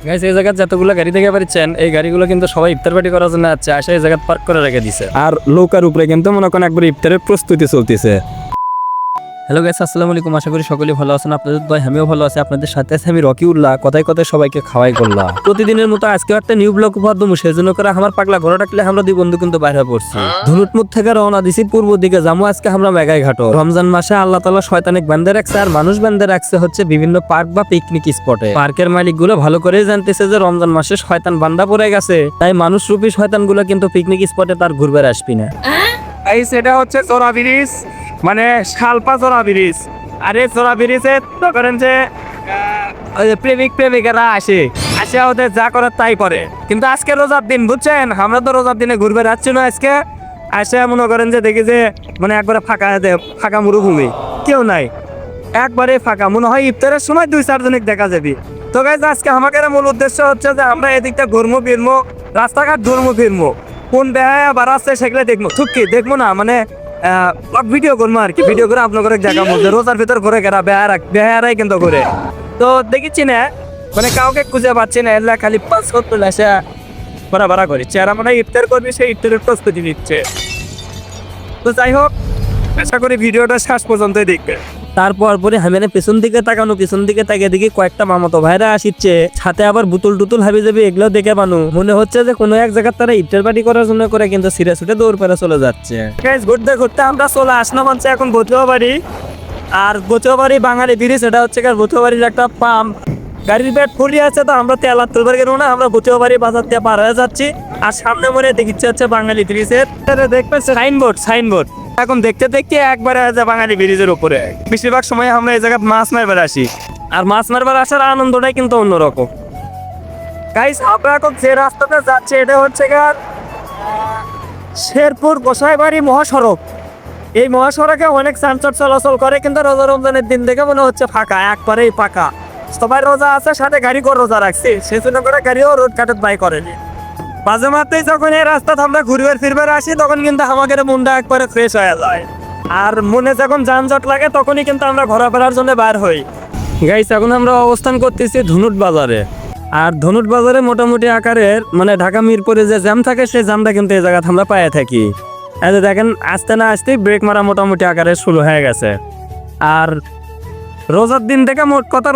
Guys এই জায়গায় যতগুলো গাড়ি দেখে পাচ্ছেন এই গাড়িগুলো কিন্তু সবাই ইফতার পার্টি করার জন্য আছে, আসে এই জায়গায় পার্ক করে রেখে দিছে। আর নৌকার উপরে কিন্তু মনে করেন একবার ইফতারের প্রস্তুতি চলতেছে। হ্যালো গাইস, আসসালামু আলাইকুম। আশা করি সকলেই ভালো আছেন। আপনাদের দোয়ায় আমিও ভালো আছি। আপনাদের সাথে আছে আমি রকিউল্লাহ। কথায় কথায় সবাইকে খাওয়াই করলাম। প্রতিদিনের মতো আজকে একটা নিউ ব্লগ উপহার দেবো, সেজন্য করে আমার পাগলা ঘোড়া টাকলে আমরা দুই বন্ধু কিন্তু বাইরে পড়ছি। ধনুটমুখ থেকে রওনা দিছি পূর্ব দিকে যাবো আজকে আমরা মেঘাই ঘাট। রমজান মাসে আল্লাহ তাআলা শয়তানিক বান্ধে রাখছে আর মানুষ বান্ধে রাখছে হচ্ছে বিভিন্ন পার্ক বা পিকনিক স্পটে। পার্কের মালিক গুলো ভালো করেই জানতেছে যে রমজান মাসে শয়তান বান্ধা পড়ে গেছে, তাই মানুষ রূপী শয়তান গুলো কিন্তু পিকনিক স্পটে তার ঘুরবে আসবি না। এই সেটা হচ্ছে চোরা ব্রিজ, মানে শালপা চোরা ব্রিজ। আরে চোরা ব্রিজে তো করেন যে প্রেমিক প্রেমিকারা আসে ওদের যা করার তাই করে। কিন্তু আজকে রোজার দিন, বুঝছেন, আমরা তো রোজার দিনে ঘুরবে যাচ্ছি না। আজকে আসে মনে করেন যে দেখি যে মানে একবারে ফাঁকা মরুভূমি, কেউ নাই, একবারে ফাঁকা। মনে হয় ইফতারের সময় 2-4 জনকে দেখা যাবে। তো গাইস আজকে আমাদের মূল উদ্দেশ্য হচ্ছে যে আমরা এদিকটা ঘুরবো ফিরবো, রাস্তাঘাট ঘুরবো ফিরবো, কোন বেহায়া বা রাস্তায় সেগুলো দেখবো। ঠিক কি দেখবো না, মানে ভিডিও করবো আর কি। ভিডিও করে আপনাদের দেখাবো যে রোজার ভিতর ঘুরে গেরা বেহায়ারাই কিন্তু ঘুরে। তো দেখেছি না, মানে কাউকে খুঁজে পাচ্ছি না, এলা খালি 5-7 আসা ভাড়া করি। চেহারা মানে ইফতার করবি, সেই ইফতারের প্রস্তুতি নিচ্ছে। তো যাই হোক, আশা করি ভিডিওটা শেষ পর্যন্তই দেখবে। তারপর পরে হামিনে পেছন দিকে তাকিয়ে দেখি কয়েকটা মামাতো ভাইরা আসিচ্ছে, সাথে আবার বুতুল টুতুল হাবি যাবে, এগুলো দেখে মানু মনে হচ্ছে যে কোনো এক জায়গায় তারা ইফতার পার্টি করার জন্য করে কিন্তু সিরে ছুটে দৌড় পেরে চলে যাচ্ছে। ঘুরতে ঘুরতে আমরা চলে আসলাম হচ্ছে এখন বচুয়াবাড়ি। আর বচুয়াবাড়ি বাঙালি ব্রিজ, এটা হচ্ছে বচুয়াবাড়ির একটা পাম্প। গাড়ির ব্যাট ফুলি আছে, তো আমরা তেল তুলবার গেল না, আমরা বচুয়াবাড়ি বাজার দিয়ে পার হয়ে যাচ্ছি। আর সামনে মনে দেখিচ্ছে হচ্ছে বাঙালি ব্রিজের, দেখবেন সাইনবোর্ড। এখন দেখতে দেখতে একবারে বাঙালি ব্রিজের উপরে। বেশিরভাগ সময় আমরা এই জায়গায় মাছ মারবার আসি, আর মাছ মারবার আসার আনন্দটাই কিন্তু অন্যরকম। গাইস আমরা এখন যে রাস্তাতে যাচ্ছি এটা হচ্ছে শেরপুর গোসাইবাড়ি মহাসড়ক। এই মহাসড়কে অনেক যানজট চলাচল করে, কিন্তু রোজা রমজানের দিন দেখে মনে হচ্ছে ফাঁকা, একবারেই ফাঁকা। সবাই রোজা আছে, সাথে গাড়ি করে রোজা রাখছি, সেই জন্য করে গাড়িও রোড কাটত বাই করেনি। মাঝে মাঝেই যখন এই রাস্তাতে আমরা ঘুরবার ফিরবার আসি, তখন কিন্তু আমাদের মনটা একবারে ফ্রেশ হয়ে যায়। আর মনে যখন যানজট লাগে তখনই কিন্তু আমরা ঘোরাফেরার জন্য বার হই। গাইস এখন আমরা অবস্থান করতেছি ধনুট বাজারে। আর ধনুট বাজারে মোটামুটি আকারের মানে ঢাকা মিরপুরে যে জ্যাম থাকে, সেই জ্যামটা কিন্তু এই জায়গাতে আমরা পায়ে থাকি। এই যে দেখেন, আসতে না আসতেই ব্রেক মারা মোটামুটি আকারে শুরু হয়ে গেছে। আর রোজার দিন থেকে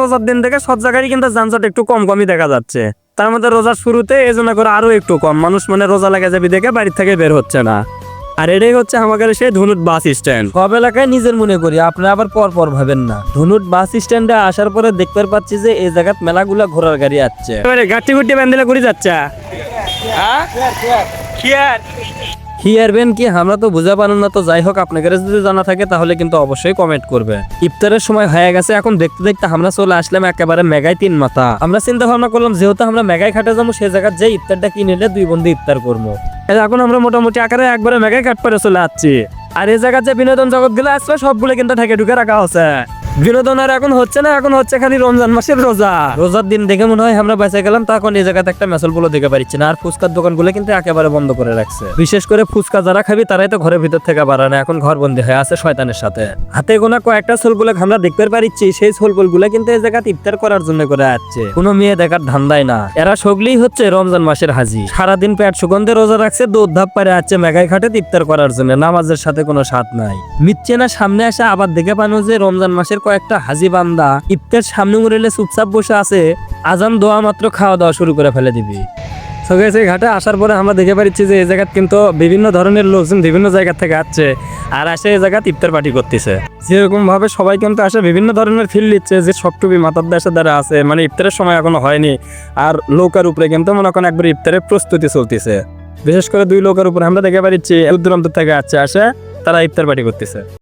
রোজার দিন থেকে সব জায়গায় কিন্তু যানজট একটু কমই দেখা যাচ্ছে। তার মধ্যে রোজার শুরুতে এই জন্য করে আরো একটু কম মানুষ মানে রোজা লেগে যাবে দেখে বাড়ি থেকে বের হচ্ছে না। আর এটাই হচ্ছে আমাদের সেই ধনুট বাস স্ট্যান্ড। সব এলাকায় নিজের মনে করি, আপনারা আবার পর ভাবেন না। ধনুট বাস স্ট্যান্ডে আসার পরে দেখতে পাচ্ছি যে এই জায়গাত মেলাগুলা ঘোড়ার গাড়ি আসছে। গাড়ি গুটি বান্ধিলে ঘুরে যাচ্ছে। হিয়ারবেন কি আমরা তো বুঝা পারেন না। তো যাই হোক, আপনাদের যদি জানা থাকে তাহলে কিন্তু অবশ্যই কমেন্ট করবে। ইফতারের সময় হয়ে গেছে, এখন দেখতে দেখতে আমরা চলে আসলাম একেবারে মেঘাই 3 মাথা। আমরা চিন্তা ভাবনা করলাম যেহেতু আমরা মেঘাই ঘাটে যাবো, সেই জায়গায় যে ইফতারটা কিনে নিলে দুই বন্ধু ইফতার করবো। এখন আমরা মোটামুটি আকারে একবারে মেঘাই ঘাট পরে চলে আসছি। আর এই জায়গায় যে বিনোদন জগৎ গুলো আসবে সবগুলো কিন্তু ঢুকে রাখা হচ্ছে। বিনোদন আর এখন হচ্ছে না, এখন হচ্ছে খালি রমজান মাসের রোজার দিন দেখে মনে হয় আমরা বেঁচে গেলাম। তখন এই জায়গাতে একটা মেসল বলে দেখে পাচ্ছি না। আর ফুচকার দোকানগুলো কিন্তু একেবারে বন্ধ করে রাখছে। বিশেষ করে ফুচকা যারা খাবি তারাই তো ঘরের ভিতর থেকে বাড়ায় না, এখন ঘর বন্দি হয়ে আছে শয়তানের সাথে। হাতে গোনা কয়েকটা সোলগুলো আমরা দেখতে পারিচ্ছি, সেই সোলগুলো কিন্তু এই জায়গাতে ইফতার করার জন্য করে আসছে। কোনো মেয়ে দেখার ধান্দাই না, এরা সগলেই হচ্ছে রমজান মাসের হাজি। সারাদিন পেট সুগন্ধে রোজা রাখছে, দৌড় পারে আসছে মেঘাই ঘাটে ইফতার করার জন্য। নামাজের সাথে কোনো স্বাদ নাই। মিথ্যে না সামনে আসে আবার দেখে পানো যে রমজান মাসের কয়েকটা হাজি বান্দা ইফতার সামনে উড়েলে চুপচাপ বসে আছে, আজান দোয়া মাত্র খাওয়া দাওয়া শুরু করে ফেলে দিবি। সেই ঘাটে আসার পরে আমরা দেখে পাচ্ছি যে এই জায়গা কিন্তু বিভিন্ন ধরনের লোকজন বিভিন্ন জায়গা থেকে আসছে আর আসে এই জায়গাতে ইফতার পার্টি করতেছে। যেরকম ভাবে সবাই কিন্তু আসে বিভিন্ন ধরনের ফিল নিচ্ছে, যে সব টুপি মাথার দেশে দ্বারা আছে, মানে ইফতারের সময় এখনো হয়নি। আর নৌকার উপরে কিন্তু মনে করেন একবার ইফতারের প্রস্তুতি চলতেছে। বিশেষ করে 2 লোকের উপরে আমরা দেখে পাচ্ছি দূর দূরান্ত থেকে আসে তারা ইফতার পার্টি করতেছে।